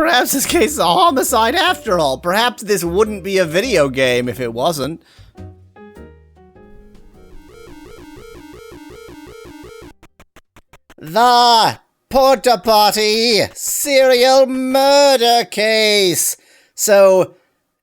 perhaps this case is a homicide after all. Perhaps this wouldn't be a video game if it wasn't. The Portopia Serial Murder Case. So,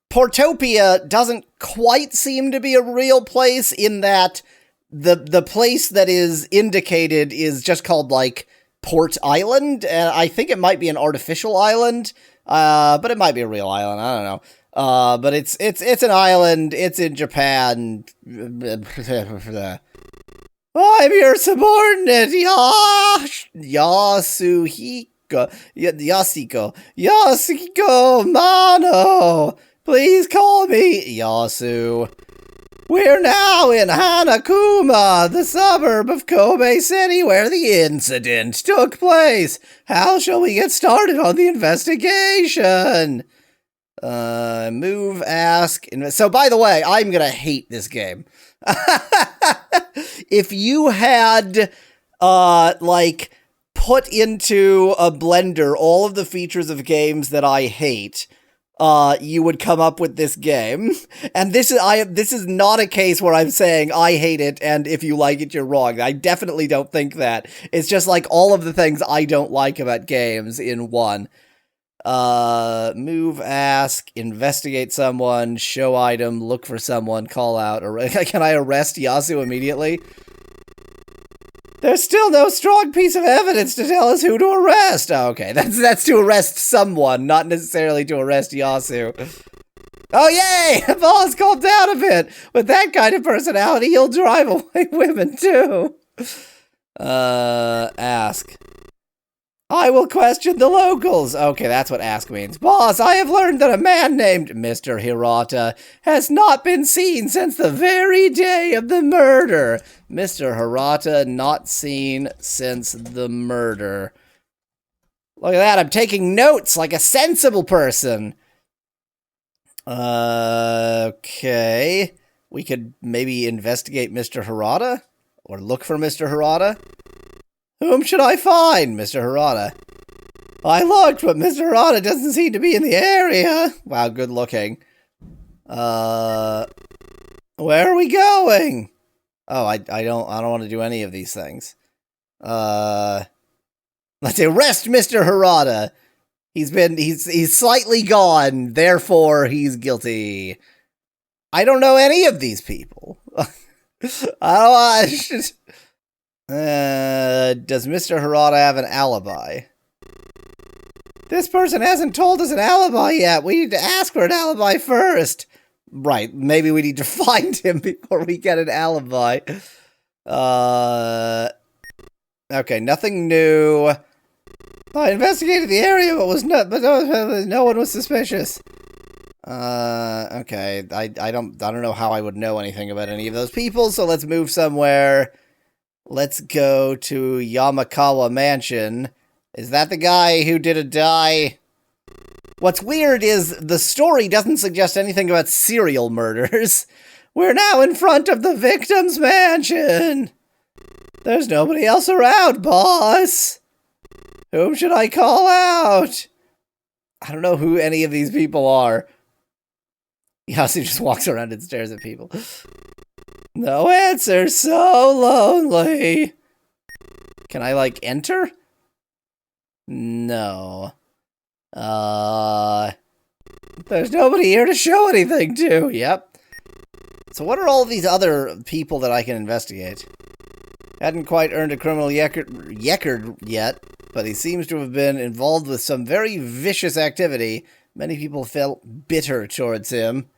Portopia doesn't quite seem to be a real place in that the place that is indicated is just called, like, Port Island, and I think it might be an artificial island, but it might be a real island, I don't know. But it's an island, it's in Japan. I'm your subordinate, Yasuhiko Mano. Please call me Yasu. We're now in Hanakuma, the suburb of Kobe City where the incident took place. How shall we get started on the investigation? Move, ask, so by the way, I'm gonna hate this game. If you had, like, put into a blender all of the features of games that I hate, you would come up with this game. And this is not a case where I'm saying I hate it and if you like it, you're wrong. I definitely don't think that. It's just like all of the things I don't like about games in one. Move, ask, investigate someone, show item, look for someone, call out. Can I arrest Yasu immediately? There's still no strong piece of evidence to tell us who to arrest. Oh, okay, that's to arrest someone, not necessarily to arrest Yasu. Oh, yay! Boss, calm down a bit. With that kind of personality, he'll drive away women, too. Ask. I will question the locals. Okay, that's what ask means. Boss, I have learned that a man named Mr. Hirata has not been seen since the very day of the murder. Mr. Hirata not seen since the murder. Look at that, I'm taking notes like a sensible person. Okay. We could maybe investigate Mr. Hirata? Or look for Mr. Hirata? Whom should I find, Mr. Hirata? I looked, but Mr. Hirata doesn't seem to be in the area. Wow, good looking. Where are we going? Oh, I don't want to do any of these things. Let's arrest Mr. Hirata. He's slightly gone, therefore he's guilty. I don't know any of these people. Does Mr. Hirata have an alibi? This person hasn't told us an alibi yet. We need to ask for an alibi first. Right, maybe we need to find him before we get an alibi. Okay, nothing new. I investigated the area, but no one was suspicious. Okay, I don't know how I would know anything about any of those people, so let's move somewhere. Let's go to Yamakawa Mansion. Is that the guy who did a die? What's weird is the story doesn't suggest anything about serial murders. We're now in front of the victim's mansion. There's nobody else around, boss. Whom should I call out? I don't know who any of these people are. Yasu just walks around and stares at people. No answer, so lonely. Can I, like, enter? No. There's nobody here to show anything to. Yep. So what are all these other people that I can investigate? Hadn't quite earned a criminal record yet, but he seems to have been involved with some very vicious activity. Many people felt bitter towards him.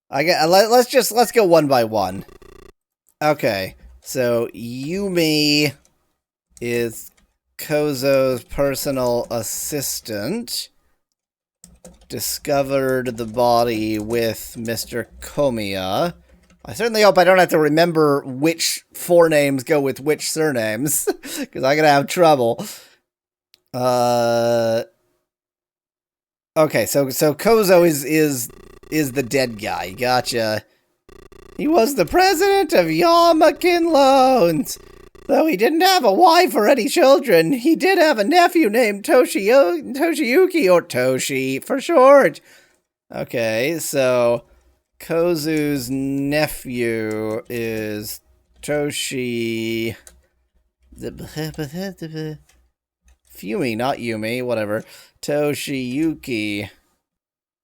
Let's go one by one. Okay, so Yumi is Kozo's personal assistant. Discovered the body with Mr. Komiya. I certainly hope I don't have to remember which forenames go with which surnames, because I'm gonna have trouble. Okay, so Kozo is the dead guy. Gotcha. He was the president of Yamakin Loans. Though he didn't have a wife or any children, he did have a nephew named Toshiyuki, or Toshi for short. Okay, so Kozu's nephew is Toshi... Fumi, not Yumi, whatever. Toshiyuki.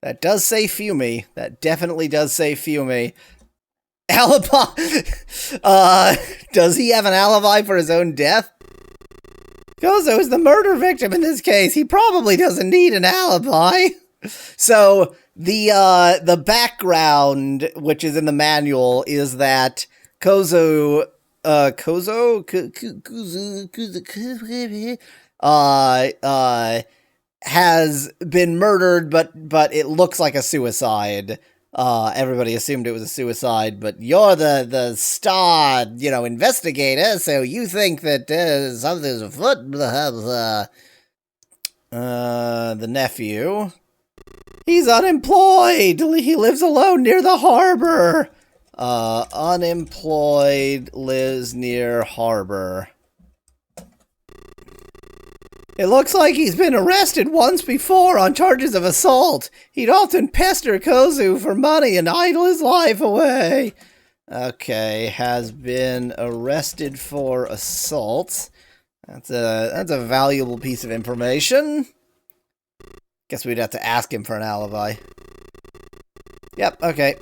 That does say Fumi. That definitely does say Fumi. Alibi! Does he have an alibi for his own death? Kozo is the murder victim in this case. He probably doesn't need an alibi. So, the background, which is in the manual, is that Kozo has been murdered, but it looks like a suicide. Everybody assumed it was a suicide, but you're the star, investigator, so you think that something's afoot. The nephew. He's unemployed. He lives alone near the harbor. Unemployed, lives near harbor. It looks like he's been arrested once before on charges of assault. He'd often pester Kozu for money and idle his life away. Okay, has been arrested for assault. That's a valuable piece of information. Guess we'd have to ask him for an alibi. Yep, okay.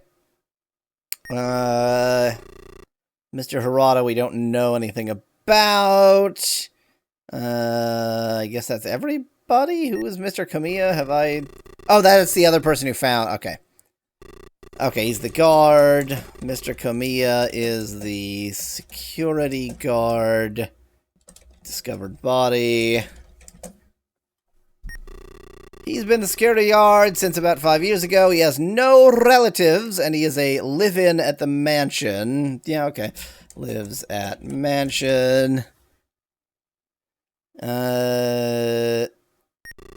Mr. Hirata we don't know anything about. I guess that's everybody? Who is Mr. Kamiya? Oh, that's the other person who found... Okay. Okay, he's the guard. Mr. Kamiya is the security guard. Discovered body. He's been the security guard since about 5 years ago. He has no relatives, and he is a live-in at the mansion. Yeah, okay. Lives at mansion.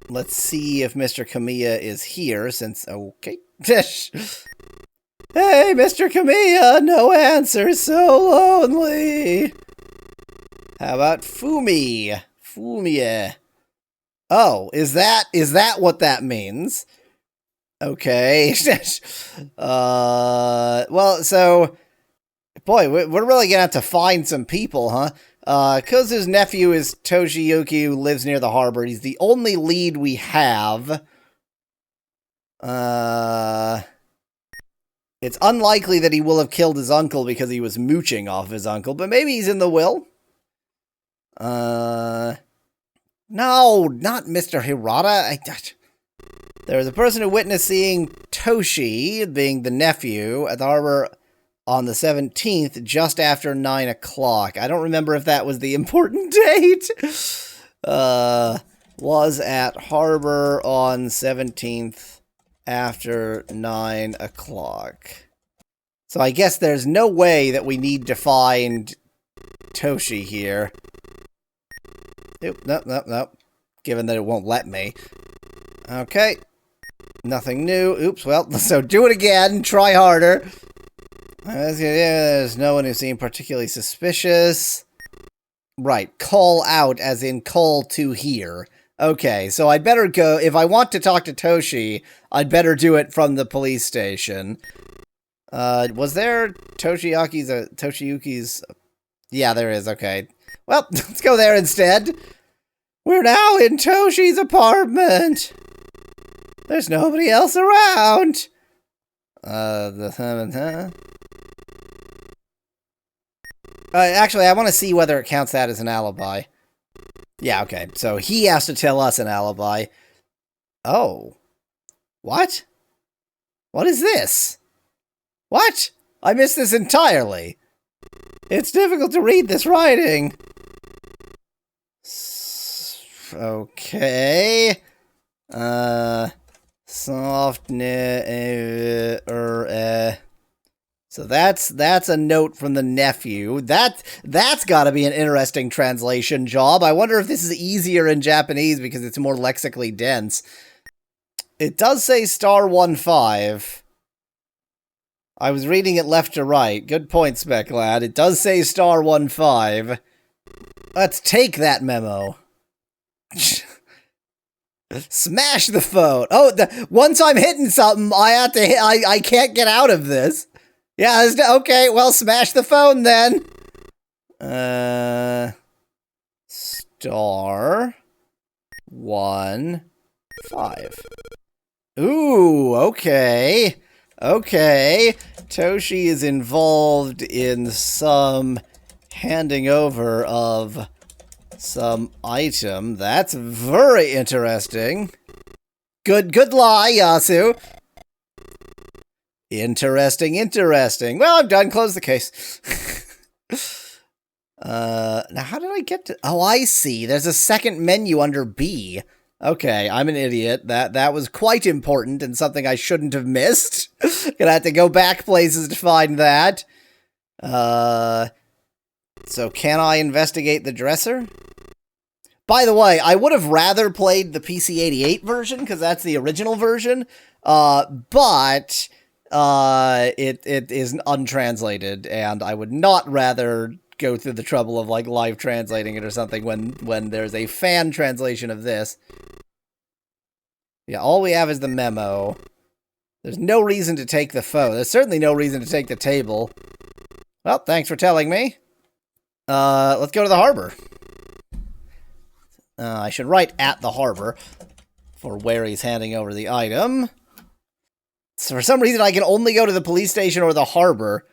Let's see if Mr. Kamiya is here, since... Okay. Hey, Mr. Kamiya! No answer, so lonely! How about Fumi? Fumie. Oh, is that what that means? Okay. Well, so... Boy, we're really gonna have to find some people, huh? Kozu's nephew is Toshiyuki, who lives near the harbor. He's the only lead we have. It's unlikely that he will have killed his uncle because he was mooching off his uncle, but maybe he's in the will. No, not Mr. Hirata. There was a person who witnessed seeing Toshi, being the nephew, at the harbor on the 17th, just after 9 o'clock. I don't remember if that was the important date. Was at harbor on 17th after 9 o'clock. So I guess there's no way that we need to find Toshi here. Nope. Given that it won't let me. Okay. Nothing new. Oops, well, so do it again. Try harder. There's no one who seemed particularly suspicious. Right, call out as in call to here. Okay, so I'd better go, if I want to talk to Toshi, I'd better do it from the police station. Was there Toshiyuki's... Yeah, there is, okay. Well, let's go there instead. We're now in Toshi's apartment. There's nobody else around. Actually, I want to see whether it counts that as an alibi. Yeah, okay. So he has to tell us an alibi. Oh. What? What is this? What? I missed this entirely. It's difficult to read this writing. Okay. So that's a note from the nephew. That's got to be an interesting translation job. I wonder if this is easier in Japanese because it's more lexically dense. It does say *15. I was reading it left to right. Good point, Spec Lad. It does say *15. Let's take that memo. Smash the phone. Oh, once I'm hitting something, I can't get out of this. Yeah, okay, well, smash the phone then. *15. Ooh, okay. Okay. Toshi is involved in some handing over of some item. That's very interesting. Good lie, Yasu. Interesting. Well, I'm done. Close the case. Now how did I get to... Oh, I see. There's a second menu under B. Okay, I'm an idiot. That was quite important and something I shouldn't have missed. Gonna have to go back places to find that. So can I investigate the dresser? By the way, I would have rather played the PC-88 version, because that's the original version, but it is untranslated, and I would not rather go through the trouble of, like, live translating it or something when there's a fan translation of this. Yeah, all we have is the memo. There's no reason to take the phone. There's certainly no reason to take the table. Well, thanks for telling me. Let's go to the harbor. I should write at the harbor for where he's handing over the item. So for some reason, I can only go to the police station or the harbor.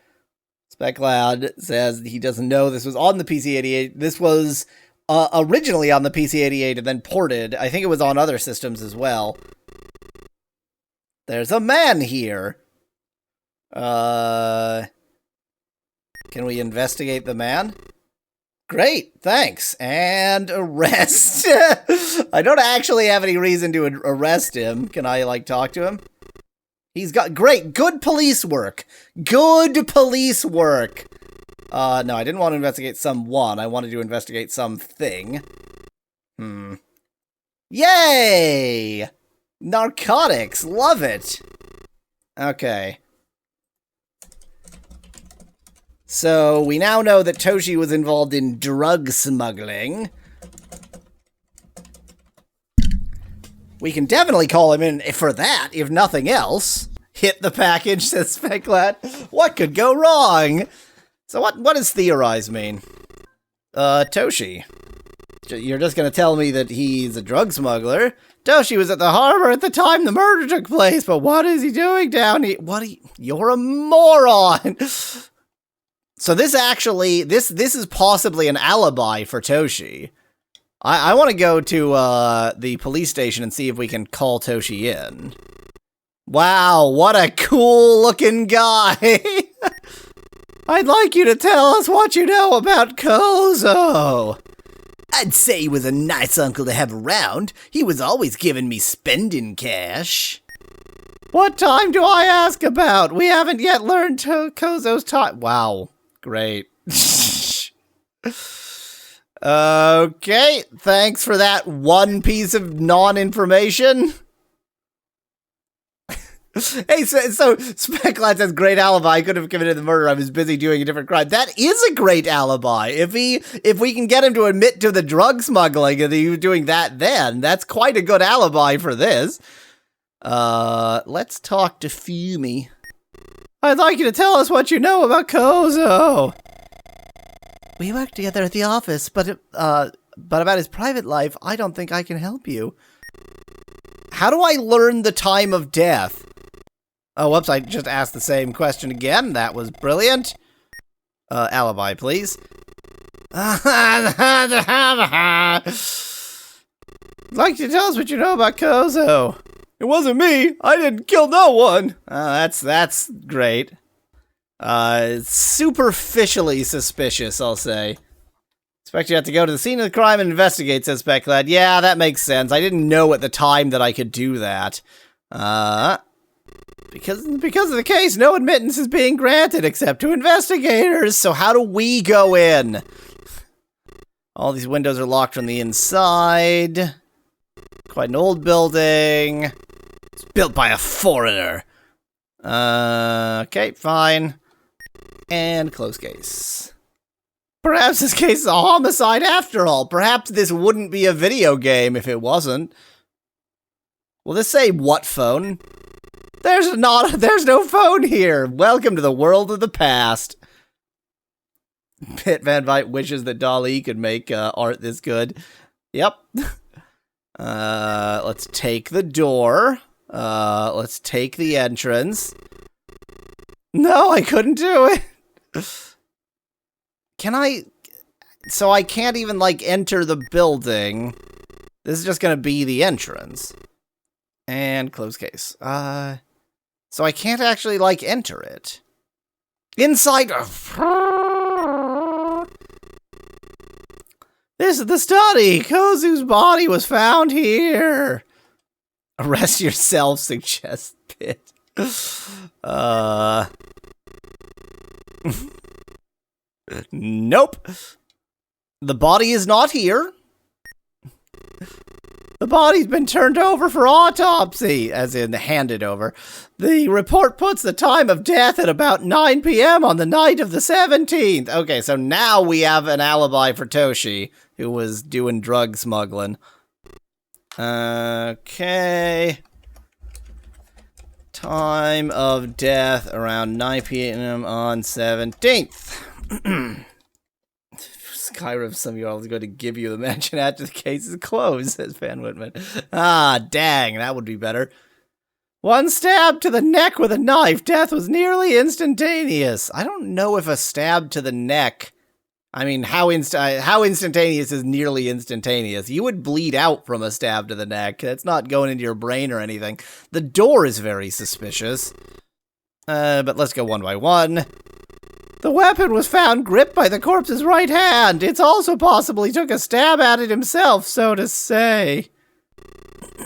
SpecLad says he doesn't know this was on the PC-88. This was originally on the PC-88 and then ported. I think it was on other systems as well. There's a man here. Can we investigate the man? Great, thanks. And arrest. I don't actually have any reason to arrest him. Can I, like, talk to him? He's got good police work. Good police work. No, I didn't want to investigate someone. I wanted to investigate something. Yay! Narcotics, love it. Okay. So, we now know that Toshi was involved in drug smuggling. We can definitely call him in for that, if nothing else. Hit the package, says SpecLad. What could go wrong? So what does theorize mean? Toshi. You're just gonna tell me that he's a drug smuggler? Toshi was at the harbor at the time the murder took place, but what is he doing down here? You're a moron! So this actually, this is possibly an alibi for Toshi. I want to go to the police station and see if we can call Toshi in. Wow, what a cool looking guy! I'd like you to tell us what you know about Kozo. I'd say he was a nice uncle to have around. He was always giving me spending cash. What time do I ask about? We haven't yet learned Kozo's time. Wow. Great. Okay, thanks for that one piece of non-information. Hey, so SpecLad says, great alibi. I could have committed the murder. I was busy doing a different crime. That is a great alibi. If we can get him to admit to the drug smuggling and he was doing that then, that's quite a good alibi for this. Let's talk to Fumi. I'd like you to tell us what you know about Kozo. We work together at the office, but about his private life, I don't think I can help you. How do I learn the time of death? Oh, whoops, I just asked the same question again. That was brilliant. Alibi, please. I'd like you to tell us what you know about Kozo. It wasn't me. I didn't kill no one. That's great. Superficially suspicious, I'll say. Expect you have to go to the scene of the crime and investigate, says SpecLad. Yeah, that makes sense. I didn't know at the time that I could do that. Because of the case, no admittance is being granted except to investigators. So how do we go in? All these windows are locked from the inside. Quite an old building. It's built by a foreigner. Okay, fine. And close case. Perhaps this case is a homicide after all. Perhaps this wouldn't be a video game if it wasn't. Will this say what phone? There's no phone here. Welcome to the world of the past. Pit Van Vite wishes that Dali could make art this good. Yep. Let's take the door. Let's take the entrance. No, I couldn't do it. Can I? So I can't even, like, enter the building. This is just gonna be the entrance. And close case. So I can't actually, like, enter it. Inside. This is the study. Kozu's body was found here. Arrest yourself, suggests Pit. Nope. The body is not here. The body's been turned over for autopsy, as in handed over. The report puts the time of death at about 9 p.m. on the night of the 17th. Okay, so now we have an alibi for Toshi, who was doing drug smuggling. Okay. Time of death around 9 p.m. on 17th. Skyrim, some of you all is going to give you the mention after the case is closed, says Van Whitman. Ah, dang, that would be better. One stab to the neck with a knife. Death was nearly instantaneous. I don't know if a stab to the neck... I mean, how instantaneous is nearly instantaneous? You would bleed out from a stab to the neck. That's not going into your brain or anything. The door is very suspicious. But let's go one by one. The weapon was found gripped by the corpse's right hand. It's also possible he took a stab at it himself, so to say.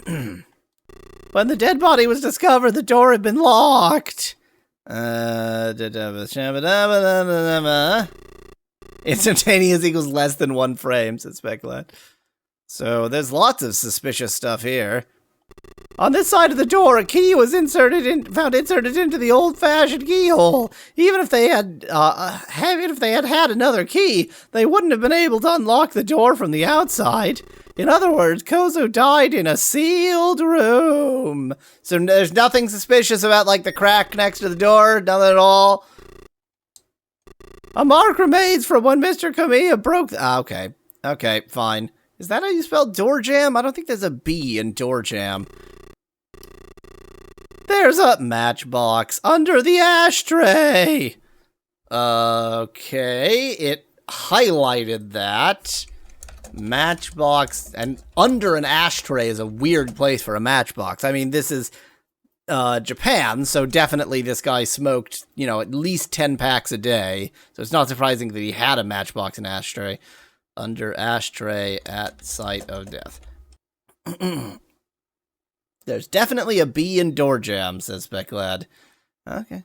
When the dead body was discovered, the door had been locked. Instantaneous equals less than 1 frame, said Speculat. So there's lots of suspicious stuff here. On this side of the door, a key was found inserted into the old-fashioned keyhole. Even if they had had another key, they wouldn't have been able to unlock the door from the outside. In other words, Kozo died in a sealed room. So there's nothing suspicious about, like, the crack next to the door? Nothing at all? A mark remains from when Mr. Kamiya broke okay. Okay, fine. Is that how you spell door jam? I don't think there's a B in door jam. There's a matchbox under the ashtray. Okay, it highlighted that. Matchbox, and under an ashtray is a weird place for a matchbox. I mean, this is Japan, so definitely this guy smoked, you know, at least 10 packs a day. So it's not surprising that he had a matchbox and ashtray. Under ashtray at site of death. There's definitely a B in door jam, says Specklad. Okay.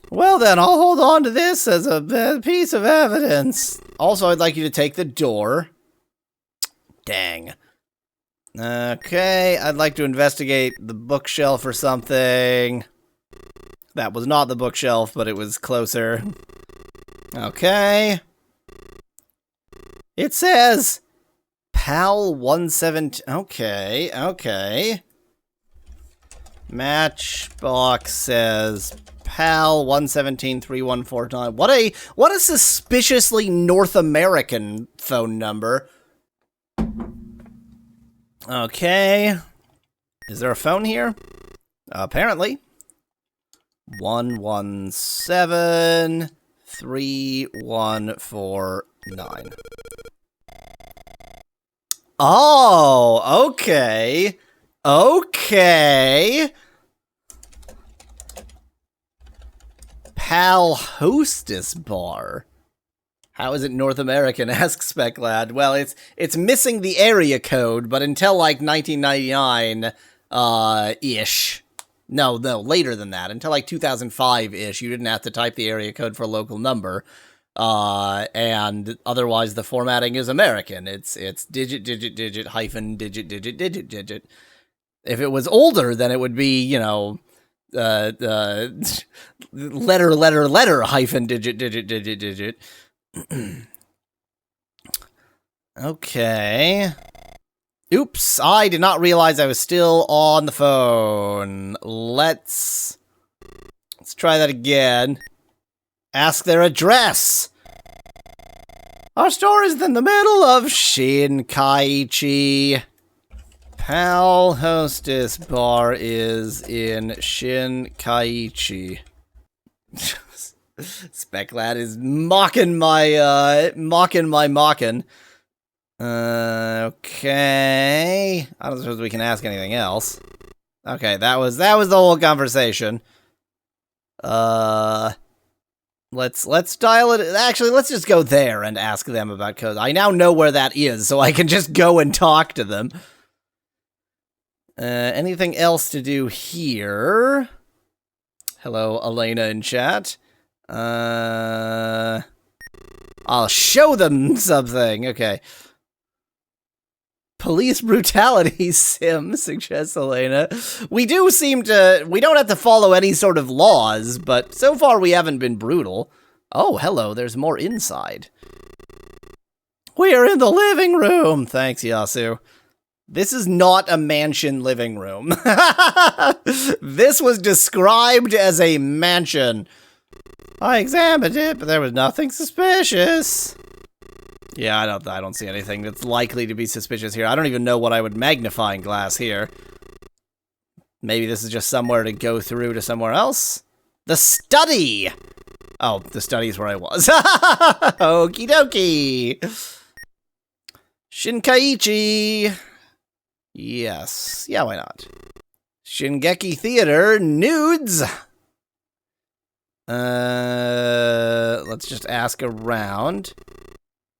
Well then, I'll hold on to this as a piece of evidence. Also, I'd like you to take the door. Dang. Okay, I'd like to investigate the bookshelf or something. That was not the bookshelf, but it was closer. Okay. It says PAL 117. Okay, okay. Matchbox says PAL 117-3149. What a suspiciously North American phone number. Okay. Is there a phone here? Apparently. 117-3149. Oh, okay. Okay. Pal Hostess Bar. How is it North American? Asks Specklad. Well, it's missing the area code, but until like 1999, ish. No, later than that. Until like 2005-ish, you didn't have to type the area code for a local number. And otherwise the formatting is American. It's digit, hyphen, digit. If it was older, then it would be, you know, letter hyphen digit. Okay. Oops, I did not realize I was still on the phone. Let's try that again. Ask their address. Our store is in the middle of Shinkaichi. Pal Hostess Bar is in Shinkaichi. Speclad is mocking my mocking. Okay. I don't suppose we can ask anything else. Okay, that was the whole conversation. Let's dial it. Actually, let's just go there and ask them about code. I now know where that is, so I can just go and talk to them. Anything else to do here? Hello, Elena in chat. I'll show them something. Okay. Police brutality sim, suggests Elena. We don't have to follow any sort of laws, but so far we haven't been brutal. Oh, hello, there's more inside. We are in the living room. Thanks, Yasu. This is not a mansion living room. This was described as a mansion. I examined it, but there was nothing suspicious. Yeah, I don't see anything that's likely to be suspicious here. I don't even know what I would magnifying glass here. Maybe this is just somewhere to go through to somewhere else? The study! Oh, the study's where I was. Okie dokie! Shinkaichi! Yes. Yeah, why not? Shingeki Theater, nudes! Let's just ask around.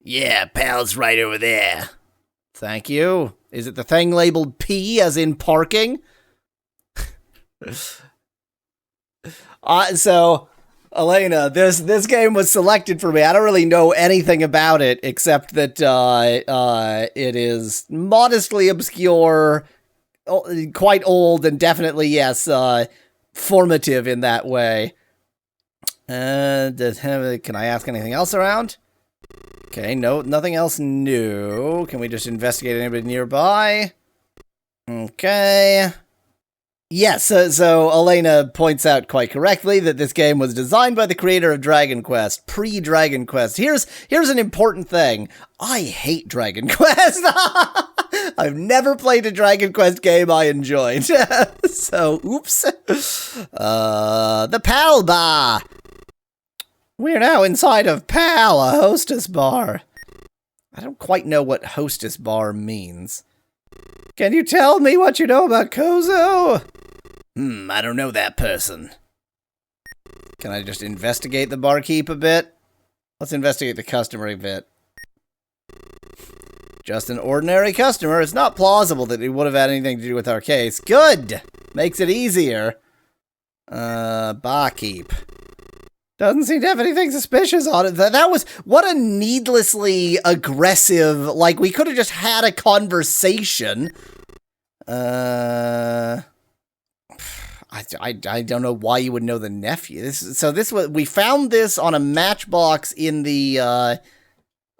Yeah, pal's right over there. Thank you. Is it the thing labeled P as in parking? So, Elena, this game was selected for me. I don't really know anything about it except that it is modestly obscure, quite old, and definitely, yes, formative in that way. Can I ask anything else around? Okay, no, nothing else new. Can we just investigate anybody nearby? Okay. Yes, so Elena points out quite correctly that this game was designed by the creator of Dragon Quest, pre-Dragon Quest. Here's an important thing. I hate Dragon Quest. I've never played a Dragon Quest game I enjoyed. So, oops. The Pal Bar. We're now inside of Pal, a hostess bar. I don't quite know what hostess bar means. Can you tell me what you know about Kozo? I don't know that person. Can I just investigate the barkeep a bit? Let's investigate the customer a bit. Just an ordinary customer. It's not plausible that it would have had anything to do with our case. Good! Makes it easier. Barkeep. Doesn't seem to have anything suspicious on it. That was, what a needlessly aggressive, like, we could have just had a conversation. I don't know why you would know the nephew. We found this on a matchbox in the,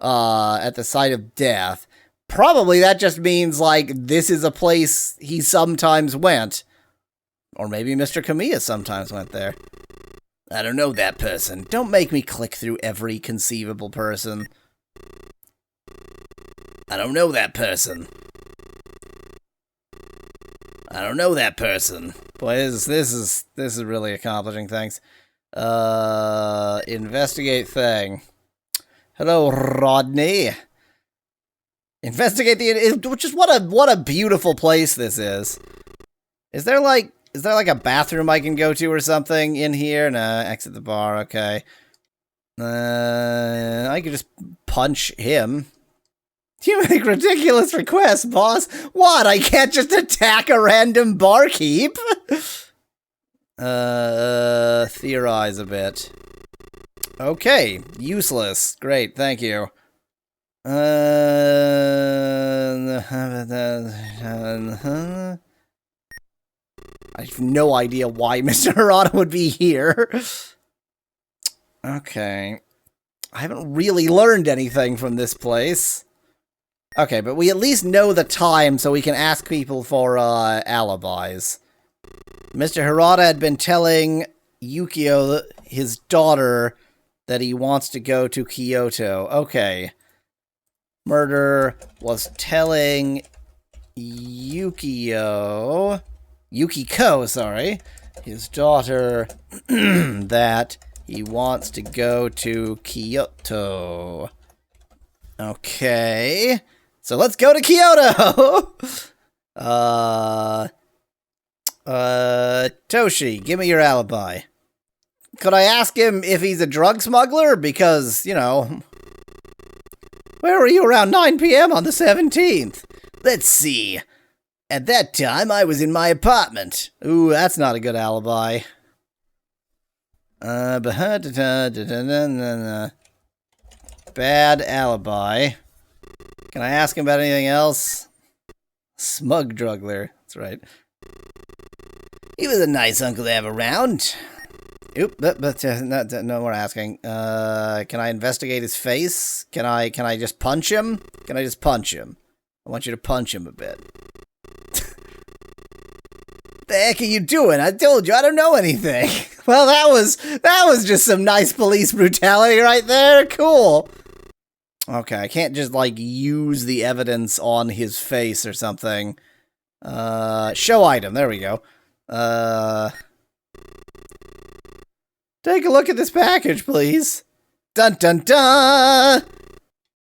at the site of death. Probably that just means, like, this is a place he sometimes went. Or maybe Mr. Kamiya sometimes went there. I don't know that person. Don't make me click through every conceivable person. I don't know that person. I don't know that person. Boy, this is really accomplishing things. Investigate thing. Hello, Rodney. Investigate which is what a beautiful place this is. Is there like a bathroom I can go to or something in here? Nah, exit the bar, okay. I could just punch him. You make ridiculous requests, boss. What, I can't just attack a random barkeep? Theorize a bit. Okay, useless. Great, thank you. I have no idea why Mr. Hirata would be here. Okay. I haven't really learned anything from this place. Okay, but we at least know the time so we can ask people for alibis. Mr. Hirata had been telling Yukio, his daughter, that he wants to go to Kyoto. Okay. Murder was telling Yukiko, sorry, his daughter, that he wants to go to Kyoto. Okay. So let's go to Kyoto! Toshi, give me your alibi. Could I ask him if he's a drug smuggler? Because, you know... Where were you around 9 p.m. on the 17th? Let's see. At that time, I was in my apartment. Ooh, that's not a good alibi. Bad alibi. Can I ask him about anything else? Smug druggler. That's right. He was a nice uncle to have around. Oop, no more asking. Can I investigate his face? Can I just punch him? Can I just punch him? I want you to punch him a bit. The heck are you doing? I told you I don't know anything. Well, that was just some nice police brutality right there. Cool. Okay, I can't just, like, use the evidence on his face or something. Show item. There we go. Take a look at this package, please. Dun dun dun!